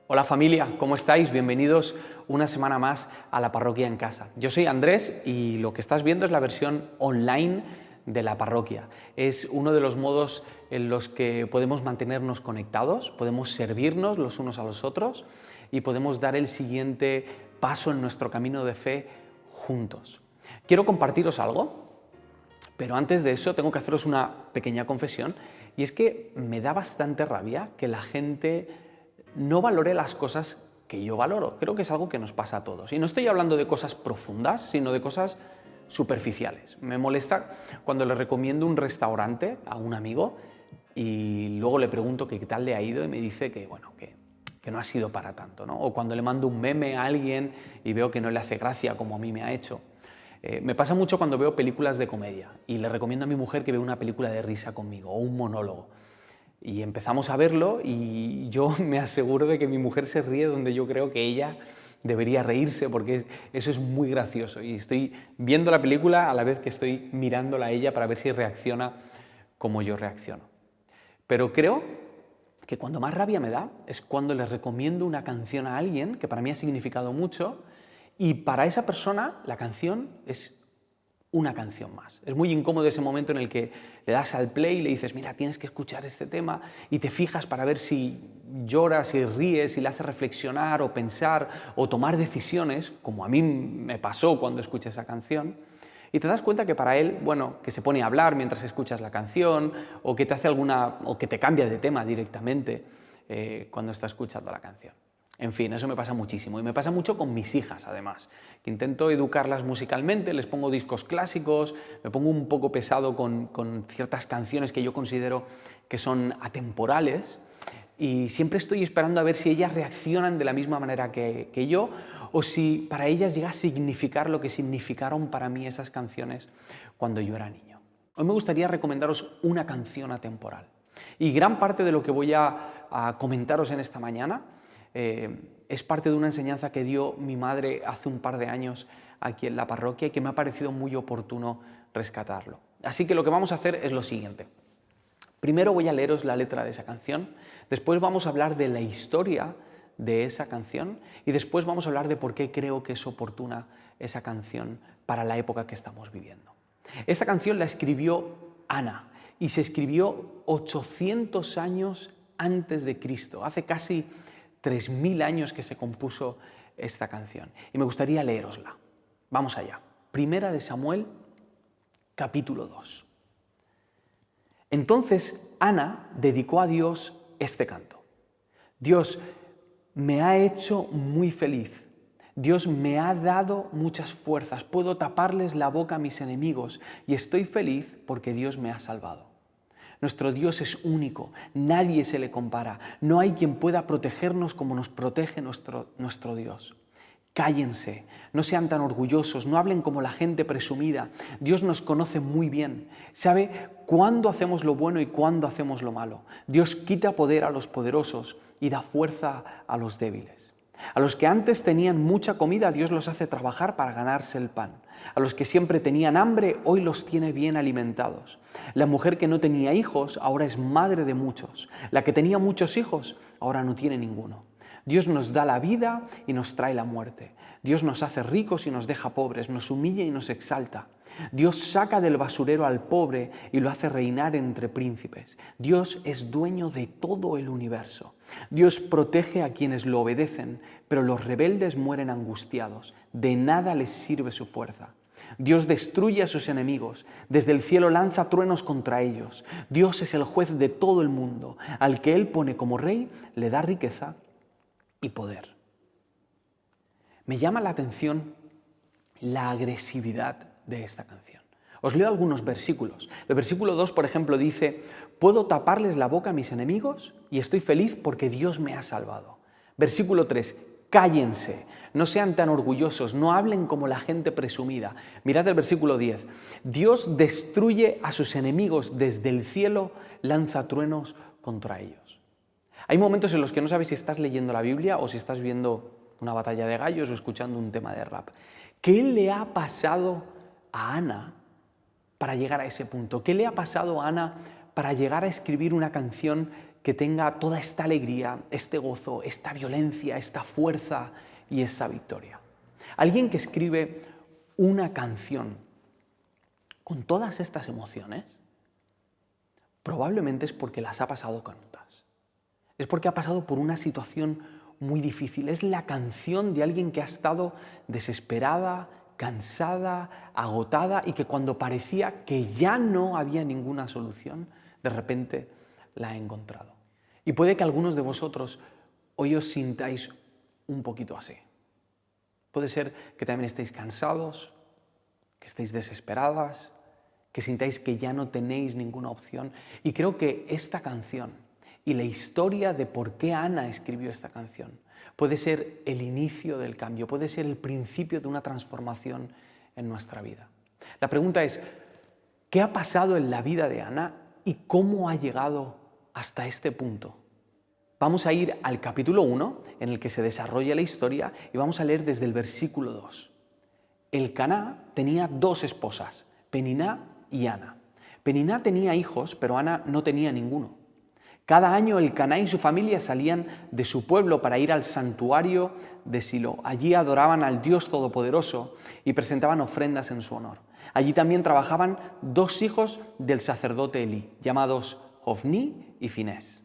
Hola familia, ¿cómo estáis? Bienvenidos una semana más a la Parroquia en Casa. Yo soy Andrés y lo que estás viendo es la versión online de la parroquia. Es uno de los modos en los que podemos mantenernos conectados, podemos servirnos los unos a los otros y podemos dar el siguiente paso en nuestro camino de fe juntos. Quiero compartiros algo, pero antes de eso tengo que haceros una pequeña confesión, y es que me da bastante rabia que la gente no valore las cosas que yo valoro. Creo que es algo que nos pasa a todos. Y no estoy hablando de cosas profundas, sino de cosas superficiales. Me molesta cuando le recomiendo un restaurante a un amigo y luego le pregunto qué tal le ha ido y me dice que, bueno, que no ha sido para tanto, ¿no? O cuando le mando un meme a alguien y veo que no le hace gracia como a mí me ha hecho. Me pasa mucho cuando veo películas de comedia y le recomiendo a mi mujer que vea una película de risa conmigo o un monólogo. Y empezamos a verlo y yo me aseguro de que mi mujer se ríe donde yo creo que ella debería reírse, porque eso es muy gracioso. Y estoy viendo la película a la vez que estoy mirándola a ella para ver si reacciona como yo reacciono. Pero creo que cuando más rabia me da es cuando le recomiendo una canción a alguien que para mí ha significado mucho y para esa persona la canción es una canción más. Es muy incómodo ese momento en el que le das al play y le dices, mira, tienes que escuchar este tema, y te fijas para ver si llora, si ríe, si le hace reflexionar o pensar o tomar decisiones, como a mí me pasó cuando escuché esa canción, y te das cuenta que para él, bueno, que se pone a hablar mientras escuchas la canción o que te hace o que te cambia de tema directamente cuando está escuchando la canción. En fin, eso me pasa muchísimo y me pasa mucho con mis hijas, además, que intento educarlas musicalmente, les pongo discos clásicos, me pongo un poco pesado con ciertas canciones que yo considero que son atemporales, y siempre estoy esperando a ver si ellas reaccionan de la misma manera que yo, o si para ellas llega a significar lo que significaron para mí esas canciones cuando yo era niño. Hoy me gustaría recomendaros una canción atemporal, y gran parte de lo que voy a comentaros en esta mañana es parte de una enseñanza que dio mi madre hace un par de años aquí en la parroquia y que me ha parecido muy oportuno rescatarlo. Así que lo que vamos a hacer es lo siguiente. Primero voy a leeros la letra de esa canción, después vamos a hablar de la historia de esa canción y después vamos a hablar de por qué creo que es oportuna esa canción para la época que estamos viviendo. Esta canción la escribió Ana y se escribió 800 años antes de Cristo, hace casi 3000 años que se compuso esta canción. Y me gustaría leerosla. Vamos allá. Primera de Samuel, capítulo 2. Entonces Ana dedicó a Dios este canto. Dios me ha hecho muy feliz. Dios me ha dado muchas fuerzas. Puedo taparles la boca a mis enemigos y estoy feliz porque Dios me ha salvado. Nuestro Dios es único, nadie se le compara. No hay quien pueda protegernos como nos protege nuestro Dios. Cállense, no sean tan orgullosos, no hablen como la gente presumida. Dios nos conoce muy bien, sabe cuándo hacemos lo bueno y cuándo hacemos lo malo. Dios quita poder a los poderosos y da fuerza a los débiles. A los que antes tenían mucha comida, Dios los hace trabajar para ganarse el pan. A los que siempre tenían hambre, hoy los tiene bien alimentados. La mujer que no tenía hijos, ahora es madre de muchos. La que tenía muchos hijos, ahora no tiene ninguno. Dios nos da la vida y nos trae la muerte. Dios nos hace ricos y nos deja pobres, nos humilla y nos exalta. Dios saca del basurero al pobre y lo hace reinar entre príncipes. Dios es dueño de todo el universo. Dios protege a quienes lo obedecen, pero los rebeldes mueren angustiados. De nada les sirve su fuerza. Dios destruye a sus enemigos, desde el cielo lanza truenos contra ellos. Dios es el juez de todo el mundo. Al que Él pone como rey, le da riqueza y poder. Me llama la atención la agresividad de esta canción. Os leo algunos versículos. El versículo 2, por ejemplo, dice: puedo taparles la boca a mis enemigos y estoy feliz porque Dios me ha salvado. Versículo 3, cállense, no sean tan orgullosos, no hablen como la gente presumida. Mirad el versículo 10, Dios destruye a sus enemigos, desde el cielo lanza truenos contra ellos. Hay momentos en los que no sabes si estás leyendo la Biblia o si estás viendo una batalla de gallos o escuchando un tema de rap. ¿Qué le ha pasado a Ana para llegar a ese punto? ¿Qué le ha pasado a Ana para llegar a escribir una canción que tenga toda esta alegría, este gozo, esta violencia, esta fuerza y esta victoria. Alguien que escribe una canción con todas estas emociones, probablemente es porque las ha pasado canutas. Es porque ha pasado por una situación muy difícil. Es la canción de alguien que ha estado desesperada, cansada, agotada y que cuando parecía que ya no había ninguna solución, de repente la ha encontrado. Y puede que algunos de vosotros hoy os sintáis un poquito así. Puede ser que también estéis cansados, que estéis desesperadas, que sintáis que ya no tenéis ninguna opción. Y creo que esta canción y la historia de por qué Ana escribió esta canción puede ser el inicio del cambio, puede ser el principio de una transformación en nuestra vida. La pregunta es, ¿qué ha pasado en la vida de Ana y cómo ha llegado hasta este punto? Vamos a ir al capítulo 1, en el que se desarrolla la historia, y vamos a leer desde el versículo 2. Elcaná tenía 2 esposas, Peniná y Ana. Peniná tenía hijos, pero Ana no tenía ninguno. Cada año Elcaná y su familia salían de su pueblo para ir al santuario de Silo. Allí adoraban al Dios Todopoderoso y presentaban ofrendas en su honor. Allí también trabajaban 2 hijos del sacerdote Elí, llamados Ofní y Finés.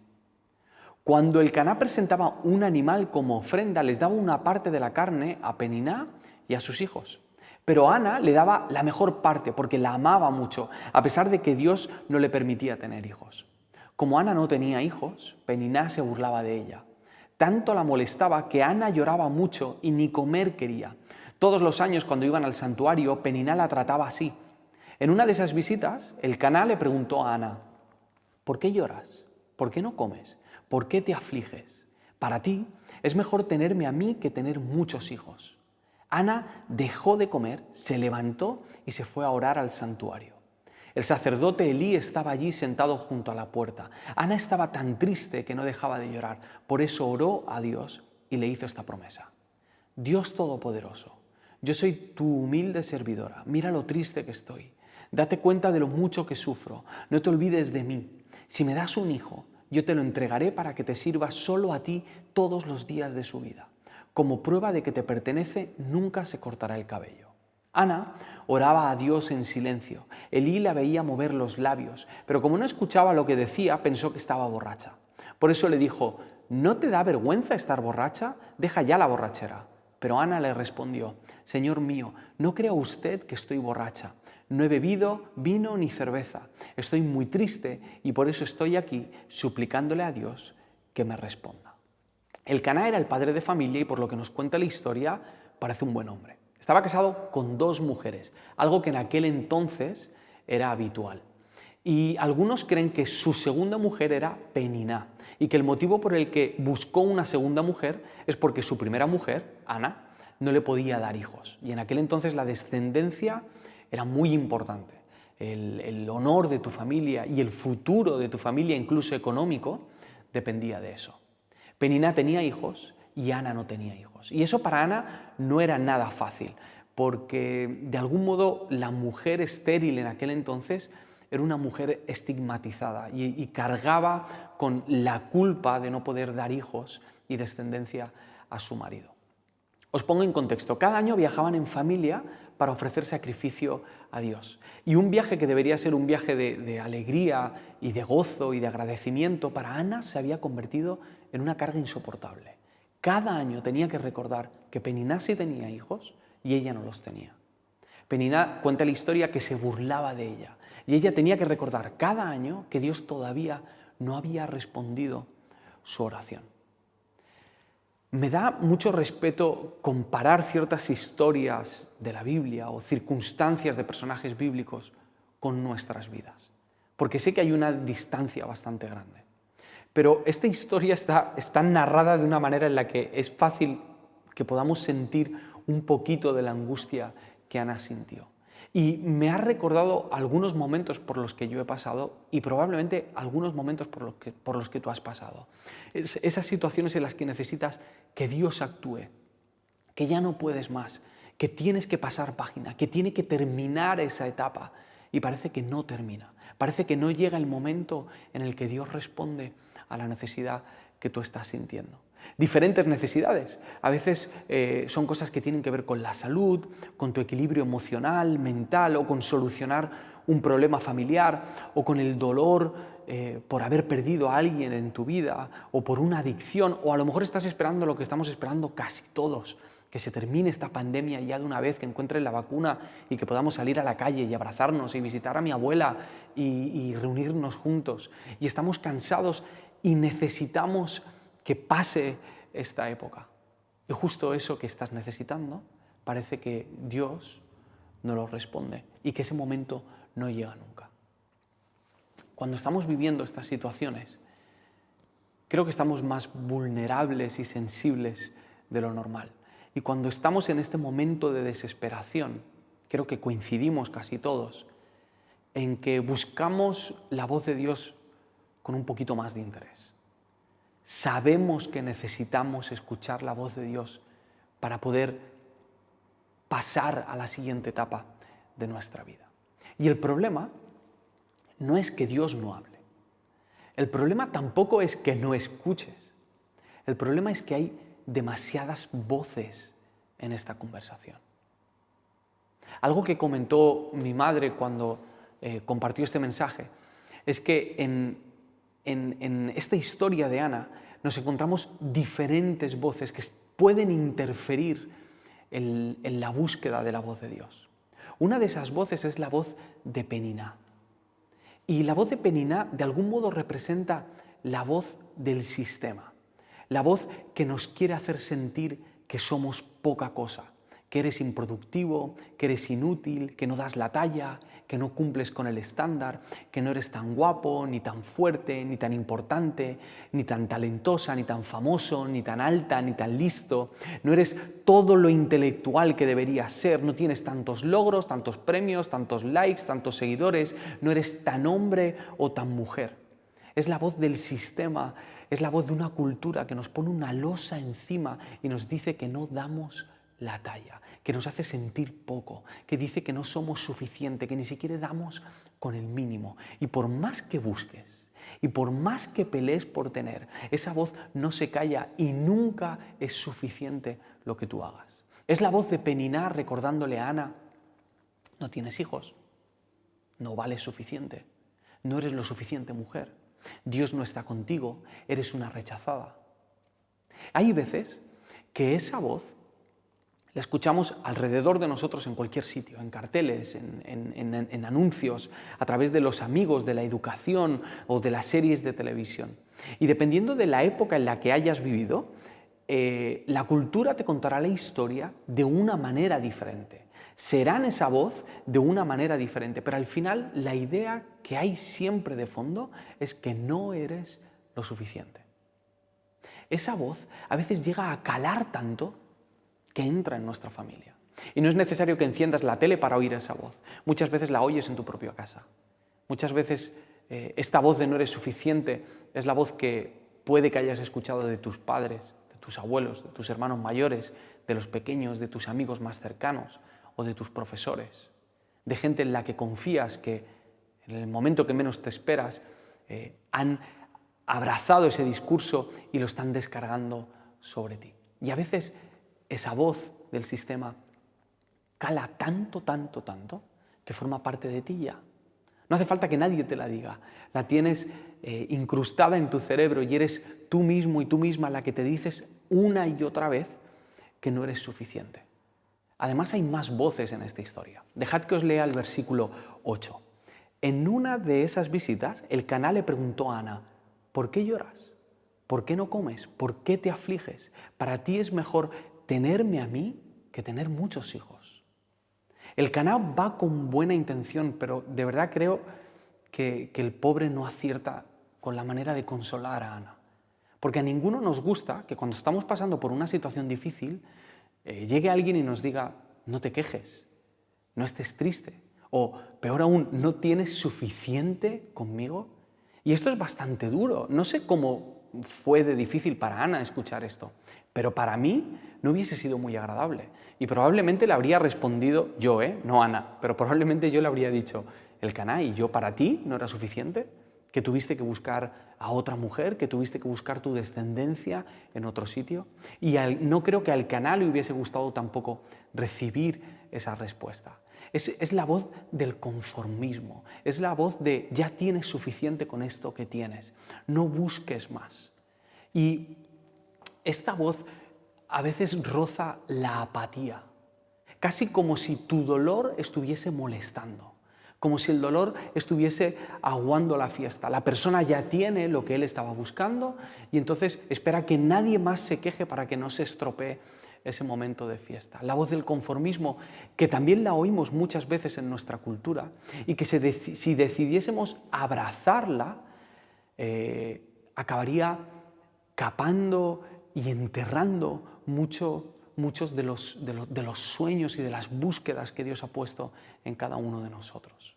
Cuando Elcaná presentaba un animal como ofrenda, les daba una parte de la carne a Peniná y a sus hijos. Pero Ana le daba la mejor parte porque la amaba mucho, a pesar de que Dios no le permitía tener hijos. Como Ana no tenía hijos, Peniná se burlaba de ella. Tanto la molestaba que Ana lloraba mucho y ni comer quería. Todos los años cuando iban al santuario, Peniná la trataba así. En una de esas visitas, Elcaná le preguntó a Ana: ¿por qué lloras? ¿Por qué no comes? ¿Por qué te afliges? Para ti es mejor tenerme a mí que tener muchos hijos. Ana dejó de comer, se levantó y se fue a orar al santuario. El sacerdote Elí estaba allí sentado junto a la puerta. Ana estaba tan triste que no dejaba de llorar. Por eso oró a Dios y le hizo esta promesa: Dios Todopoderoso, yo soy tu humilde servidora. Mira lo triste que estoy. Date cuenta de lo mucho que sufro. No te olvides de mí. Si me das un hijo, yo te lo entregaré para que te sirva solo a ti todos los días de su vida. Como prueba de que te pertenece, nunca se cortará el cabello. Ana oraba a Dios en silencio. Elí la veía mover los labios, pero como no escuchaba lo que decía, pensó que estaba borracha. Por eso le dijo: ¿no te da vergüenza estar borracha? Deja ya la borrachera. Pero Ana le respondió: Señor mío, no crea usted que estoy borracha. No he bebido vino ni cerveza. Estoy muy triste y por eso estoy aquí suplicándole a Dios que me responda. Elcaná era el padre de familia y por lo que nos cuenta la historia parece un buen hombre. Estaba casado con 2 mujeres, algo que en aquel entonces era habitual. Y algunos creen que su segunda mujer era Peniná y que el motivo por el que buscó una segunda mujer es porque su primera mujer, Ana, no le podía dar hijos. Y en aquel entonces la descendencia era muy importante. El honor de tu familia y el futuro de tu familia, incluso económico, dependía de eso. Peniná tenía hijos y Ana no tenía hijos. Y eso para Ana no era nada fácil, porque de algún modo la mujer estéril en aquel entonces era una mujer estigmatizada y cargaba con la culpa de no poder dar hijos y descendencia a su marido. Os pongo en contexto. Cada año viajaban en familia para ofrecer sacrificio a Dios. Y un viaje que debería ser un viaje de alegría y de gozo y de agradecimiento, para Ana se había convertido en una carga insoportable. Cada año tenía que recordar que Peniná sí tenía hijos y ella no los tenía. Peniná cuenta la historia que se burlaba de ella y ella tenía que recordar cada año que Dios todavía no había respondido su oración. Me da mucho respeto comparar ciertas historias de la Biblia o circunstancias de personajes bíblicos con nuestras vidas, porque sé que hay una distancia bastante grande. Pero esta historia está narrada de una manera en la que es fácil que podamos sentir un poquito de la angustia que Ana sintió. Y me ha recordado algunos momentos por los que yo he pasado y probablemente algunos momentos por los que tú has pasado. Esas situaciones en las que necesitas que Dios actúe, que ya no puedes más, que tienes que pasar página, que tiene que terminar esa etapa y parece que no termina. Parece que no llega el momento en el que Dios responde a la necesidad que tú estás sintiendo. Diferentes necesidades. A veces son cosas que tienen que ver con la salud, con tu equilibrio emocional, mental, o con solucionar un problema familiar, o con el dolor por haber perdido a alguien en tu vida, o por una adicción, o a lo mejor estás esperando lo que estamos esperando casi todos, que se termine esta pandemia ya de una vez, que encuentres la vacuna y que podamos salir a la calle y abrazarnos y visitar a mi abuela y reunirnos juntos. Y estamos cansados y necesitamos que pase esta época. Y justo eso que estás necesitando, parece que Dios no lo responde y que ese momento no llega nunca. Cuando estamos viviendo estas situaciones, creo que estamos más vulnerables y sensibles de lo normal. Y cuando estamos en este momento de desesperación, creo que coincidimos casi todos en que buscamos la voz de Dios con un poquito más de interés. Sabemos que necesitamos escuchar la voz de Dios para poder pasar a la siguiente etapa de nuestra vida. Y el problema no es que Dios no hable. El problema tampoco es que no escuches. El problema es que hay demasiadas voces en esta conversación. Algo que comentó mi madre cuando compartió este mensaje es que en esta historia de Ana nos encontramos diferentes voces que pueden interferir en la búsqueda de la voz de Dios. Una de esas voces es la voz de Peniná. Y la voz de Peniná de algún modo representa la voz del sistema. La voz que nos quiere hacer sentir que somos poca cosa, que eres improductivo, que eres inútil, que no das la talla, que no cumples con el estándar, que no eres tan guapo, ni tan fuerte, ni tan importante, ni tan talentosa, ni tan famoso, ni tan alta, ni tan listo. No eres todo lo intelectual que deberías ser, no tienes tantos logros, tantos premios, tantos likes, tantos seguidores, no eres tan hombre o tan mujer. Es la voz del sistema, es la voz de una cultura que nos pone una losa encima y nos dice que no damos la talla, que nos hace sentir poco, que dice que no somos suficiente, que ni siquiera damos con el mínimo. Y por más que busques y por más que pelees por tener, esa voz no se calla y nunca es suficiente lo que tú hagas. Es la voz de Peniná recordándole a Ana: no tienes hijos, no vales suficiente, no eres lo suficiente mujer, Dios no está contigo, eres una rechazada. Hay veces que esa voz la escuchamos alrededor de nosotros en cualquier sitio, en carteles, en anuncios, a través de los amigos, de la educación o de las series de televisión. Y dependiendo de la época en la que hayas vivido, la cultura te contará la historia de una manera diferente. Serán esa voz de una manera diferente, pero al final la idea que hay siempre de fondo es que no eres lo suficiente. Esa voz a veces llega a calar tanto que entra en nuestra familia. Y no es necesario que enciendas la tele para oír esa voz. Muchas veces la oyes en tu propia casa. Muchas veces esta voz de no eres suficiente es la voz que puede que hayas escuchado de tus padres, de tus abuelos, de tus hermanos mayores, de los pequeños, de tus amigos más cercanos o de tus profesores, de gente en la que confías que en el momento que menos te esperas han abrazado ese discurso y lo están descargando sobre ti. Y a veces esa voz del sistema cala tanto, que forma parte de ti ya. No hace falta que nadie te la diga. La tienes incrustada en tu cerebro y eres tú mismo y tú misma la que te dices una y otra vez que no eres suficiente. Además, hay más voces en esta historia. Dejad que os lea el versículo 8. En una de esas visitas, el Caná le preguntó a Ana: ¿por qué lloras? ¿Por qué no comes? ¿Por qué te afliges? Para ti es mejor tenerme a mí que tener muchos hijos. El Caná va con buena intención, pero de verdad creo que el pobre no acierta con la manera de consolar a Ana. Porque a ninguno nos gusta que cuando estamos pasando por una situación difícil, llegue alguien y nos diga: no te quejes, no estés triste, o peor aún, no tienes suficiente conmigo. Y esto es bastante duro. No sé cómo fue de difícil para Ana escuchar esto, pero para mí no hubiese sido muy agradable. Y probablemente le habría respondido yo, no Ana, pero probablemente yo le habría dicho: el Caná, ¿y yo para ti no era suficiente? que tuviste que buscar a otra mujer, que tuviste que buscar tu descendencia en otro sitio. Y no creo que al canal le hubiese gustado tampoco recibir esa respuesta. Es la voz del conformismo, es la voz de ya tienes suficiente con esto que tienes, no busques más. Y esta voz a veces roza la apatía, casi como si tu dolor estuviese molestando, como si el dolor estuviese aguando la fiesta. La persona ya tiene lo que él estaba buscando y entonces espera que nadie más se queje para que no se estropee ese momento de fiesta. La voz del conformismo, que también la oímos muchas veces en nuestra cultura y que si decidiésemos abrazarla, acabaría capando y enterrando muchos de los sueños y de las búsquedas que Dios ha puesto en cada uno de nosotros.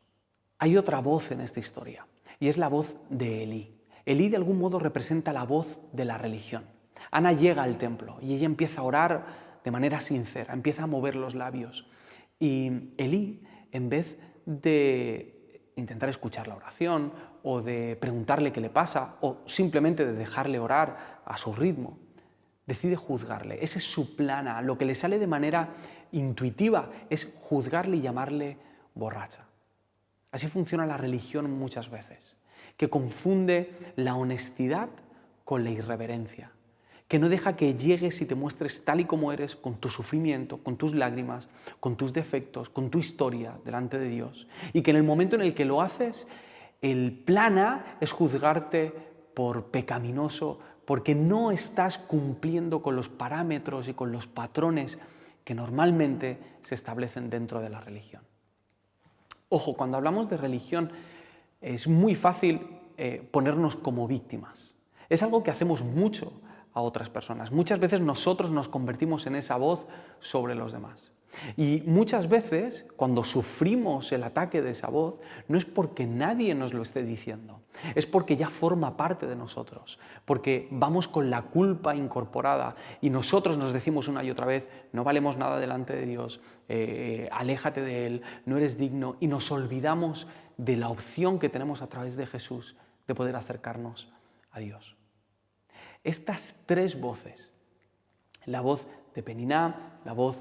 Hay otra voz en esta historia y es la voz de Elí. Elí de algún modo representa la voz de la religión. Ana llega al templo y ella empieza a orar de manera sincera, empieza a mover los labios. Y Elí, en vez de intentar escuchar la oración o de preguntarle qué le pasa o simplemente de dejarle orar a su ritmo, decide juzgarle. Ese es su plan A. Lo que le sale de manera intuitiva es juzgarle y llamarle borracha. Así funciona la religión muchas veces, que confunde la honestidad con la irreverencia, que no deja que llegues y te muestres tal y como eres, con tu sufrimiento, con tus lágrimas, con tus defectos, con tu historia delante de Dios, y que en el momento en el que lo haces, el plan A es juzgarte por pecaminoso, porque no estás cumpliendo con los parámetros y con los patrones que normalmente se establecen dentro de la religión. Ojo, cuando hablamos de religión es muy fácil ponernos como víctimas. Es algo que hacemos mucho a otras personas. Muchas veces nosotros nos convertimos en esa voz sobre los demás. Y muchas veces, cuando sufrimos el ataque de esa voz, no es porque nadie nos lo esté diciendo, es porque ya forma parte de nosotros, porque vamos con la culpa incorporada y nosotros nos decimos una y otra vez, no valemos nada delante de Dios, aléjate de Él, no eres digno, y nos olvidamos de la opción que tenemos a través de Jesús de poder acercarnos a Dios. Estas tres voces, la voz de Peniná, la voz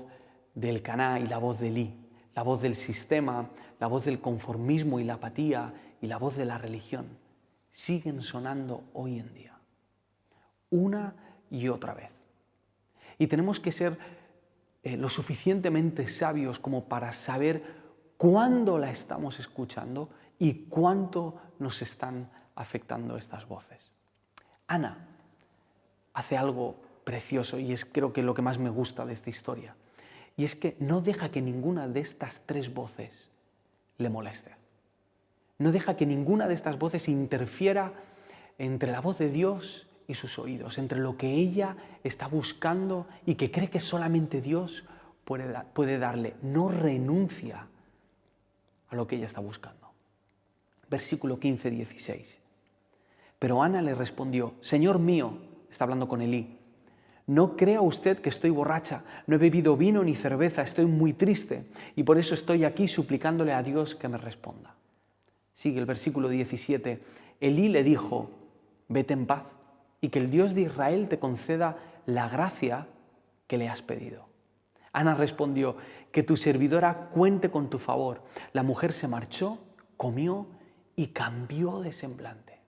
del Elcaná y la voz de Elí, la voz del sistema, la voz del conformismo y la apatía y la voz de la religión, siguen sonando hoy en día, una y otra vez. Y tenemos que ser lo suficientemente sabios como para saber cuándo la estamos escuchando y cuánto nos están afectando estas voces. Ana hace algo precioso y es creo que lo que más me gusta de esta historia. Y es que no deja que ninguna de estas tres voces le moleste. No deja que ninguna de estas voces interfiera entre la voz de Dios y sus oídos, entre lo que ella está buscando y que cree que solamente Dios puede darle. No renuncia a lo que ella está buscando. Versículo 15-16. Pero Ana le respondió, Señor mío, está hablando con Elí, no crea usted que estoy borracha, no he bebido vino ni cerveza, estoy muy triste y por eso estoy aquí suplicándole a Dios que me responda. Sigue el versículo 17. Elí le dijo, vete en paz y que el Dios de Israel te conceda la gracia que le has pedido. Ana respondió, que tu servidora cuente con tu favor. La mujer se marchó, comió y cambió de semblante.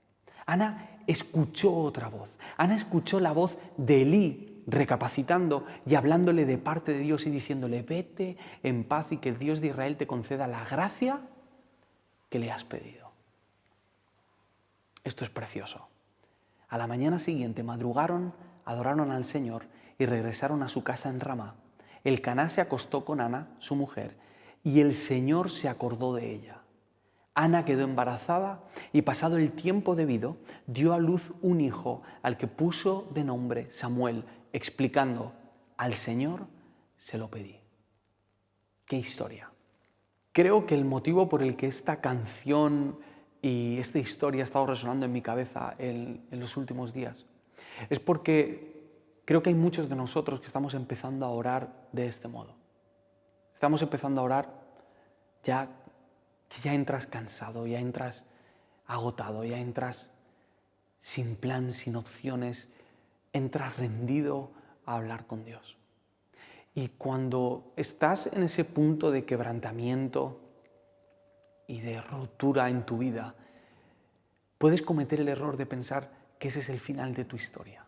Ana escuchó otra voz. Ana escuchó la voz de Elí recapacitando y hablándole de parte de Dios y diciéndole, vete en paz y que el Dios de Israel te conceda la gracia que le has pedido. Esto es precioso. A la mañana siguiente madrugaron, adoraron al Señor y regresaron a su casa en Ramá. Elcaná se acostó con Ana, su mujer, y el Señor se acordó de ella. Ana quedó embarazada y pasado el tiempo debido, dio a luz un hijo al que puso de nombre Samuel, explicando, al Señor se lo pedí. ¡Qué historia! Creo que el motivo por el que esta canción y esta historia ha estado resonando en mi cabeza en los últimos días es porque creo que hay muchos de nosotros que estamos empezando a orar de este modo. Estamos empezando a orar que ya entras cansado, ya entras agotado, ya entras sin plan, sin opciones, entras rendido a hablar con Dios. Y cuando estás en ese punto de quebrantamiento y de ruptura en tu vida, puedes cometer el error de pensar que ese es el final de tu historia.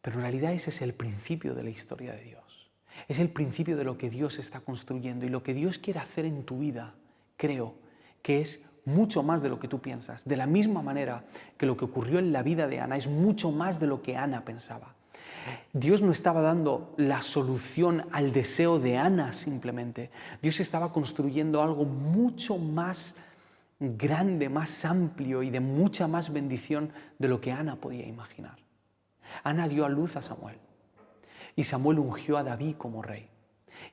Pero en realidad ese es el principio de la historia de Dios. Es el principio de lo que Dios está construyendo, y lo que Dios quiere hacer en tu vida, creo, que es mucho más de lo que tú piensas. De la misma manera que lo que ocurrió en la vida de Ana es mucho más de lo que Ana pensaba. Dios no estaba dando la solución al deseo de Ana simplemente. Dios estaba construyendo algo mucho más grande, más amplio y de mucha más bendición de lo que Ana podía imaginar. Ana dio a luz a Samuel y Samuel ungió a David como rey.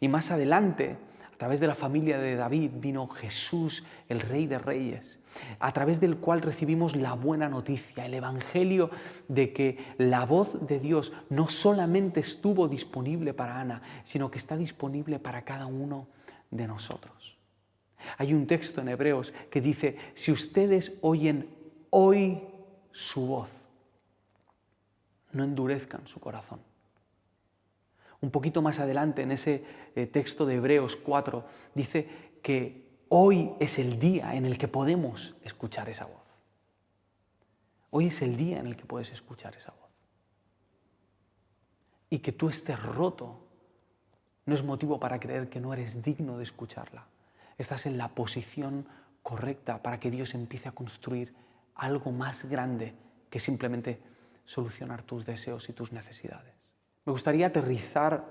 Y más adelante, a través de la familia de David, vino Jesús, el Rey de Reyes, a través del cual recibimos la buena noticia, el evangelio de que la voz de Dios no solamente estuvo disponible para Ana, sino que está disponible para cada uno de nosotros. Hay un texto en Hebreos que dice: si ustedes oyen hoy su voz, no endurezcan su corazón. Un poquito más adelante, en ese texto de Hebreos 4, dice que hoy es el día en el que podemos escuchar esa voz. Hoy es el día en el que puedes escuchar esa voz. Y que tú estés roto no es motivo para creer que no eres digno de escucharla. Estás en la posición correcta para que Dios empiece a construir algo más grande que simplemente solucionar tus deseos y tus necesidades. Me gustaría aterrizar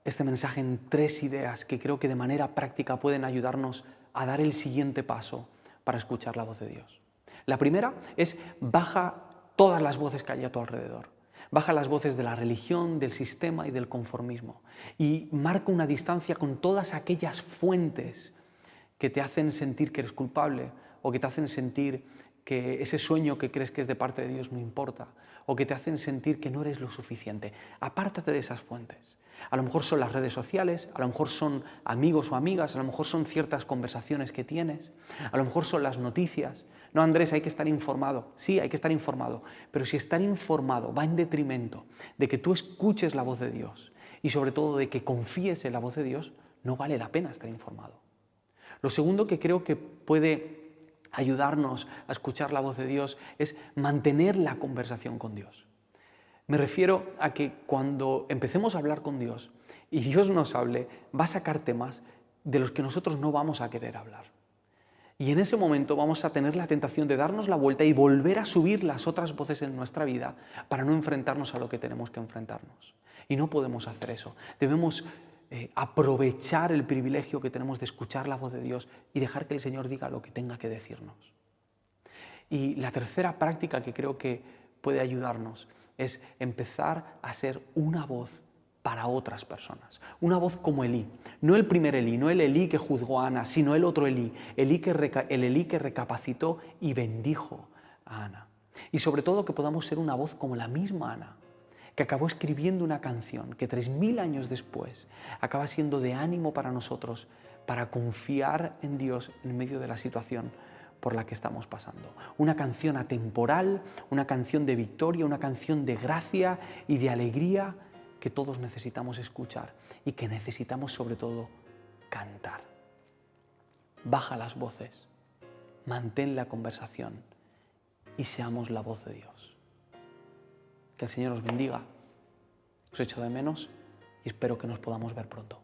este mensaje en 3 ideas que creo que de manera práctica pueden ayudarnos a dar el siguiente paso para escuchar la voz de Dios. La primera es: baja todas las voces que hay a tu alrededor. Baja las voces de la religión, del sistema y del conformismo. Y marca una distancia con todas aquellas fuentes que te hacen sentir que eres culpable, o que te hacen sentir que ese sueño que crees que es de parte de Dios no importa, o que te hacen sentir que no eres lo suficiente. Apártate de esas fuentes. A lo mejor son las redes sociales, a lo mejor son amigos o amigas, a lo mejor son ciertas conversaciones que tienes, a lo mejor son las noticias. No, Andrés, hay que estar informado. Sí, hay que estar informado, pero si estar informado va en detrimento de que tú escuches la voz de Dios y sobre todo de que confíes en la voz de Dios, no vale la pena estar informado. Lo segundo que creo que puede ayudarnos a escuchar la voz de Dios es mantener la conversación con Dios. Me refiero a que cuando empecemos a hablar con Dios y Dios nos hable, va a sacar temas de los que nosotros no vamos a querer hablar. Y en ese momento vamos a tener la tentación de darnos la vuelta y volver a subir las otras voces en nuestra vida para no enfrentarnos a lo que tenemos que enfrentarnos. Y no podemos hacer eso. Debemos aprovechar el privilegio que tenemos de escuchar la voz de Dios y dejar que el Señor diga lo que tenga que decirnos. Y la tercera práctica que creo que puede ayudarnos es empezar a ser una voz para otras personas. Una voz como Elí. No el primer Elí, no el Elí que juzgó a Ana, sino el otro Elí. El Elí que recapacitó y bendijo a Ana. Y sobre todo que podamos ser una voz como la misma Ana, que acabó escribiendo una canción que 3000 años después acaba siendo de ánimo para nosotros, para confiar en Dios en medio de la situación por la que estamos pasando. Una canción atemporal, una canción de victoria, una canción de gracia y de alegría que todos necesitamos escuchar y que necesitamos sobre todo cantar. Baja las voces, mantén la conversación y seamos la voz de Dios. Que el Señor os bendiga, os echo de menos y espero que nos podamos ver pronto.